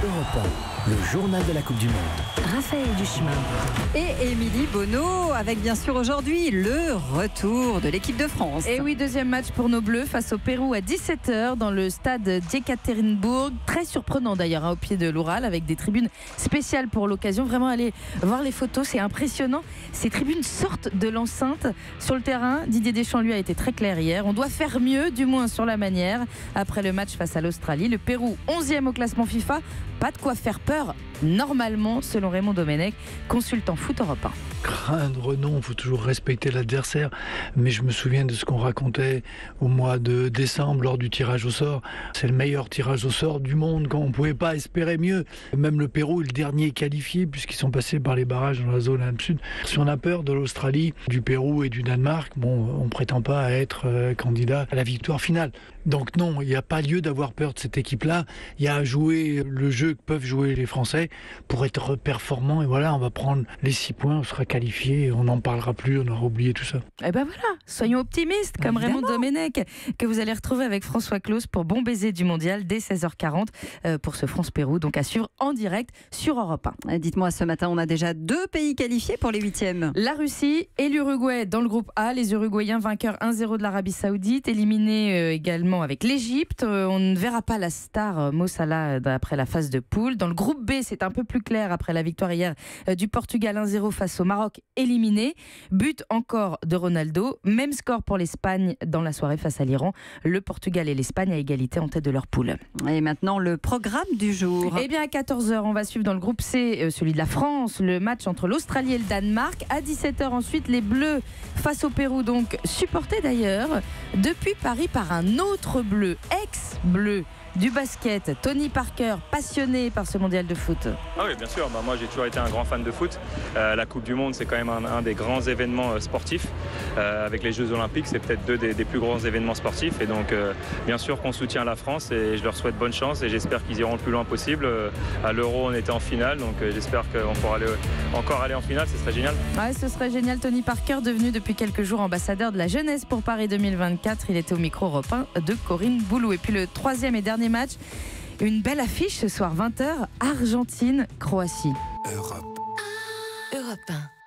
Europe 1, le journal de la Coupe du Monde. Raphaël Duchemin et Émilie Bonneau, avec bien sûr aujourd'hui le retour de l'équipe de France. Et oui, deuxième match pour nos Bleus face au Pérou à 17h dans le stade d'Yekaterinbourg. Très surprenant d'ailleurs, au pied de l'Oural, avec des tribunes spéciales pour l'occasion. Vraiment, allez voir les photos, c'est impressionnant. Ces tribunes sortent de l'enceinte. Sur le terrain, Didier Deschamps, lui, a été très clair hier. On doit faire mieux, du moins sur la manière. Après le match face à l'Australie, le Pérou, 11e au classement FIFA. Pas de quoi faire peur, normalement, selon Raymond Domenech, consultant foot européen. Craindre, non, il faut toujours respecter l'adversaire. Mais je me souviens de ce qu'on racontait au mois de décembre lors du tirage au sort. C'est le meilleur tirage au sort du monde, quand on ne pouvait pas espérer mieux. Même le Pérou est le dernier qualifié puisqu'ils sont passés par les barrages dans la zone sud. Si on a peur de l'Australie, du Pérou et du Danemark, on ne prétend pas être candidat à la victoire finale. Donc non, il n'y a pas lieu d'avoir peur de cette équipe-là. Il y a à jouer le jeu que peuvent jouer les Français pour être performants. Et voilà, on va prendre les 6 points, on sera qualifié, on n'en parlera plus, on aura oublié tout ça. Et ben voilà, soyons optimistes comme Raymond Domenech, que vous allez retrouver avec François Claus pour Bon Baiser du Mondial dès 16h40 pour ce France-Pérou, donc à suivre en direct sur Europe 1. Dites-moi, ce matin, on a déjà 2 pays qualifiés pour les 8e. La Russie et l'Uruguay dans le groupe A. Les Uruguayens vainqueurs 1-0 de l'Arabie Saoudite, éliminés également avec l'Égypte. On ne verra pas la star Mo Salah après la phase de poule. Dans le groupe B, c'est un peu plus clair après la victoire hier du Portugal 1-0 face au Maroc, éliminé. But encore de Ronaldo. Même score pour l'Espagne dans la soirée face à l'Iran. Le Portugal et l'Espagne à égalité en tête de leur poule. Et maintenant, le programme du jour. Eh bien, à 14h, on va suivre dans le groupe C, celui de la France, le match entre l'Australie et le Danemark. À 17h ensuite, les Bleus face au Pérou, donc supportés d'ailleurs depuis Paris par un autre bleu, ex-bleu du basket, Tony Parker, passionné par ce mondial de foot. Ah oui, bien sûr, moi j'ai toujours été un grand fan de foot. La Coupe du Monde, c'est quand même un des grands événements sportifs. Avec les Jeux Olympiques, c'est peut-être 2 des plus grands événements sportifs. Et donc, bien sûr qu'on soutient la France et je leur souhaite bonne chance et j'espère qu'ils iront le plus loin possible. À l'Euro, on était en finale, donc j'espère qu'on pourra encore aller en finale, ce serait génial. Ouais, ce serait génial. Tony Parker, devenu depuis quelques jours ambassadeur de la jeunesse pour Paris 2024. Il était au micro Europe 1 de Corinne Boulou. Et puis le 3e et dernier match, une belle affiche ce soir 20h, Argentine-Croatie. Europe 1.